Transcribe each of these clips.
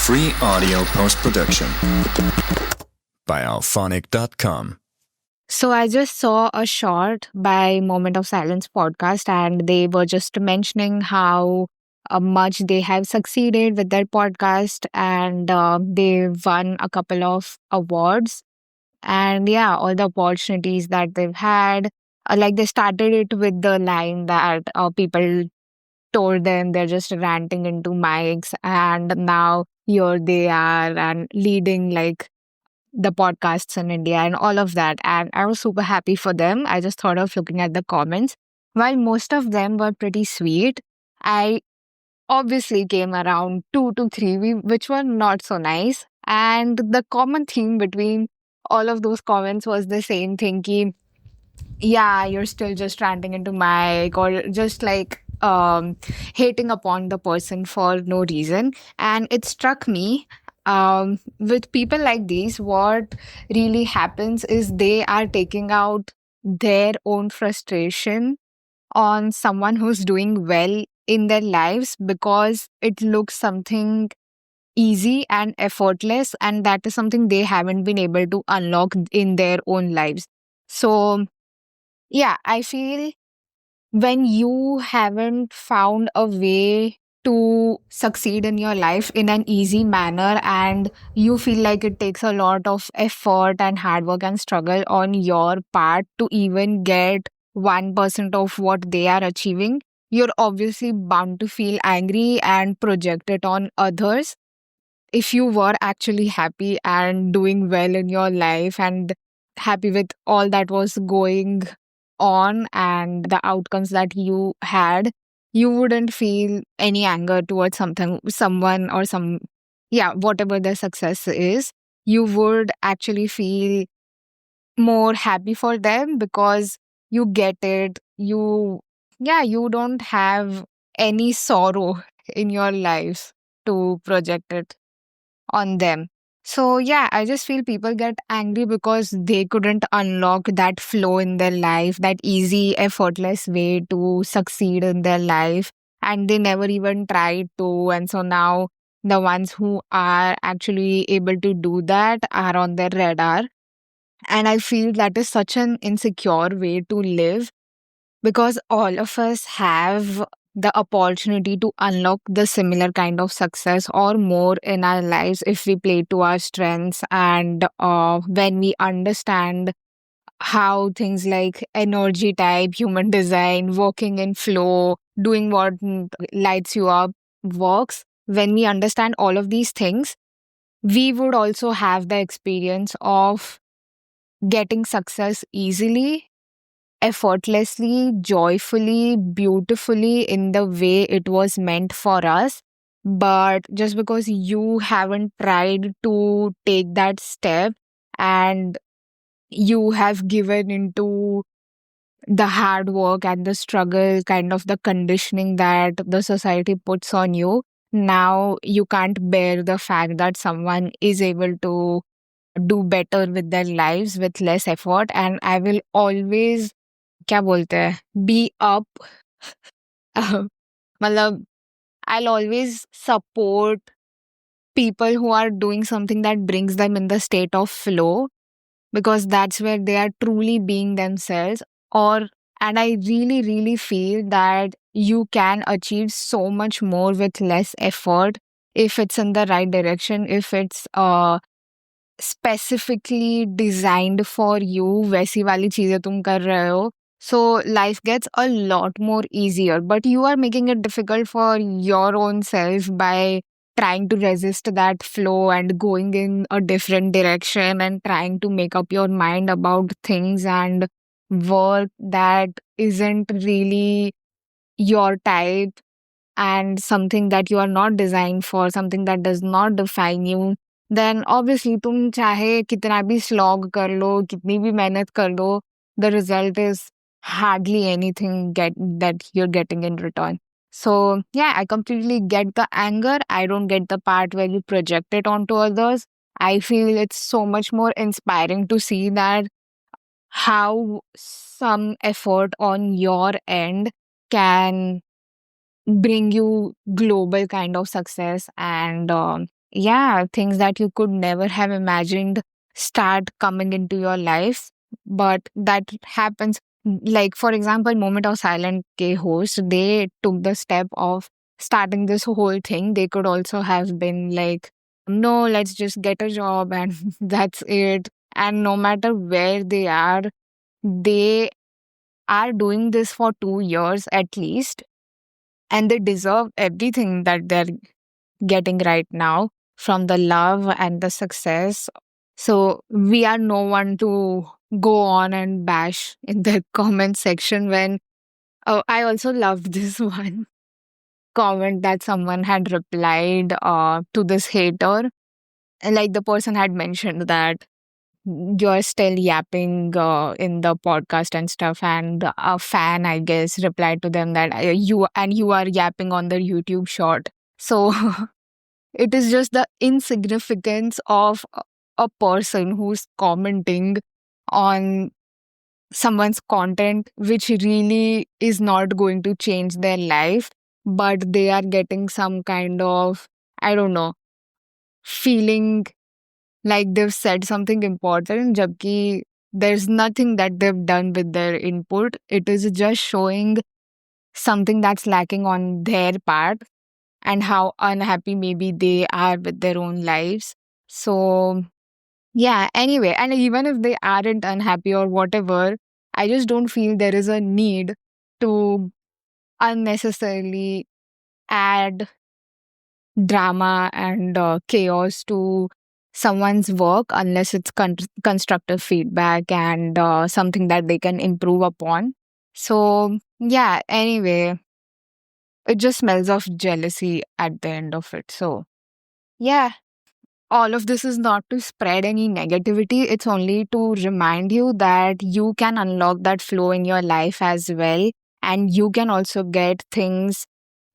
Free audio post-production by alphonic.com. So I just saw a short by Moment of Silence podcast, and they were just mentioning how much they have succeeded with their podcast, and they won a couple of awards. And yeah, all the opportunities that they've had. Like they started it with the line that people told them they're just ranting into mics, and now here they are and leading like the podcasts in India and all of that. And I was super happy for them. I just thought of looking at the comments. While most of them were pretty sweet, I obviously came around two to three, which were not so nice. And the common theme between all of those comments was the same thing. Yeah, you're still just ranting into mic, or just like hating upon the person for no reason. And it struck me, with people like these, what really happens is they are taking out their own frustration on someone who's doing well in their lives because it looks something easy and effortless, and that is something they haven't been able to unlock in their own lives. So yeah, I feel when you haven't found a way to succeed in your life in an easy manner, and you feel like it takes a lot of effort and hard work and struggle on your part to even get 1% of what they are achieving, you're obviously bound to feel angry and project it on others. If you were actually happy and doing well in your life and happy with all that was going on and the outcomes that you had, you wouldn't feel any anger towards someone, or whatever the success is. You would actually feel more happy for them because you get it. You don't have any sorrow in your life to project it on them. So yeah, I just feel people get angry because they couldn't unlock that flow in their life, that easy, effortless way to succeed in their life. And they never even tried to. And so now the ones who are actually able to do that are on their radar. And I feel that is such an insecure way to live, because all of us have the opportunity to unlock the similar kind of success or more in our lives if we play to our strengths, and when we understand how things like energy type, human design, working in flow, doing what lights you up works. When we understand all of these things, we would also have the experience of getting success easily, effortlessly, joyfully, beautifully, in the way it was meant for us. But just because you haven't tried to take that step, and you have given into the hard work and the struggle, kind of the conditioning that the society puts on you, now you can't bear the fact that someone is able to do better with their lives with less effort. And I will always, क्या बोलते हैं, be up. मतलब, I'll always support people who are doing something that brings them in the state of flow, because that's where they are truly being themselves. Or and I really, really feel that you can achieve so much more with less effort if it's in the right direction, if it's specifically designed for you, वैसी वाली चीजें तुम कर रहे हो. So life gets a lot more easier, but you are making it difficult for your own self by trying to resist that flow and going in a different direction and trying to make up your mind about things and work that isn't really your type, and something that you are not designed for, something that does not define you. Then obviously तुम चाहे कितना भी slog कर लो, कितनी भी मेहनत कर लो, the result is hardly anything that you're getting in return. So yeah, I completely get the anger. I don't get the part where you project it onto others. I feel it's so much more inspiring to see that how some effort on your end can bring you global kind of success, and yeah, things that you could never have imagined start coming into your life. But that happens. Like, for example, Moment of Silence K host, they took the step of starting this whole thing. They could also have been like, no, let's just get a job and that's it. And no matter where they are doing this for 2 years at least, and they deserve everything that they're getting right now from the love and the success. So we are no one to go on and bash in the comment section when I also loved this one comment that someone had replied to this hater. And like the person had mentioned that you're still yapping in the podcast and stuff, and a fan, I guess, replied to them that you are yapping on the YouTube short. So it is just the insignificance of a person who's commenting on someone's content, which really is not going to change their life, but they are getting some kind of, I don't know, feeling like they've said something important, jabki there's nothing that they've done with their input. It is just showing something that's lacking on their part and how unhappy maybe they are with their own lives. So, yeah, anyway, and even if they aren't unhappy or whatever, I just don't feel there is a need to unnecessarily add drama and chaos to someone's work unless it's constructive feedback and something that they can improve upon. So, yeah, anyway, it just smells of jealousy at the end of it. So, yeah, all of this is not to spread any negativity. It's only to remind you that you can unlock that flow in your life as well. And you can also get things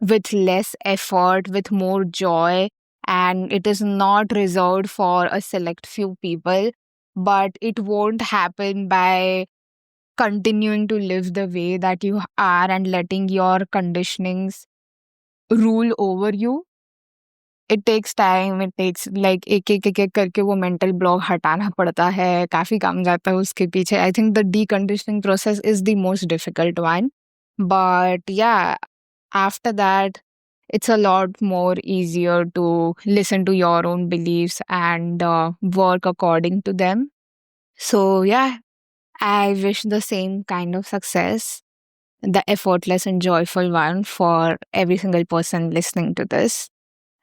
with less effort, with more joy. And it is not reserved for a select few people, but it won't happen by continuing to live the way that you are and letting your conditionings rule over you. It takes time, it takes like एक-एक करके वो mental block हटाना पड़ता है, काफ़ी काम जाता है उसके पीछे. I think the deconditioning process is the most difficult one. But yeah, after that, it's a lot more easier to listen to your own beliefs and work according to them. So yeah, I wish the same kind of success, the effortless and joyful one, for every single person listening to this.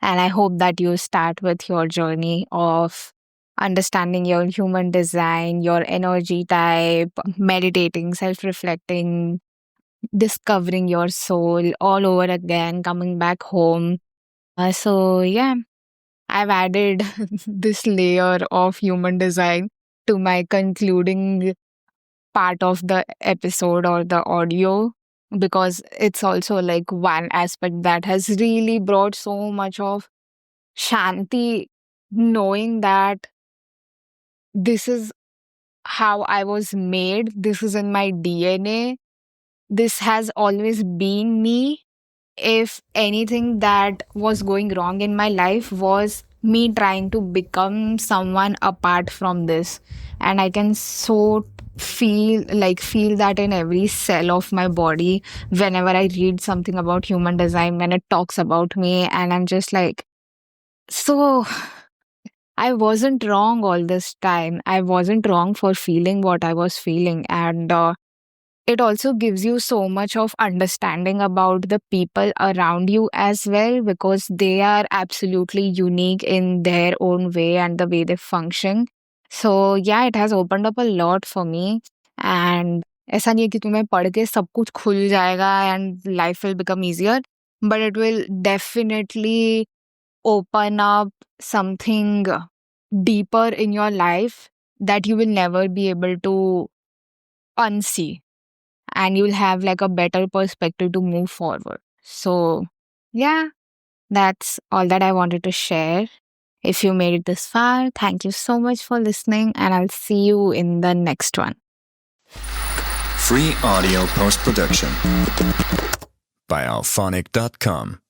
And I hope that you start with your journey of understanding your human design, your energy type, meditating, self reflecting, discovering your soul all over again, coming back home. So, yeah, I've added this layer of human design to my concluding part of the episode or the audio, because it's also like one aspect that has really brought so much of Shanti, knowing that this is how I was made, this is in my DNA, this has always been me. If anything that was going wrong in my life was me trying to become someone apart from this. And I can so feel that in every cell of my body whenever I read something about human design, when it talks about me, and I'm just like, so I wasn't wrong all this time. I wasn't wrong for feeling what I was feeling. And it also gives you so much of understanding about the people around you as well, because they are absolutely unique in their own way and the way they function. So yeah, it has opened up a lot for me. And ऐसा नहीं है कि तुम्हें पढ़ के सब कुछ खुल जाएगा and life will become easier, but it will definitely open up something deeper in your life that you will never be able to unsee, and you'll have like a better perspective to move forward. So, yeah, that's all that I wanted to share. If you made it this far, thank you so much for listening, and I'll see you in the next one. Free audio post production by alphonic.com.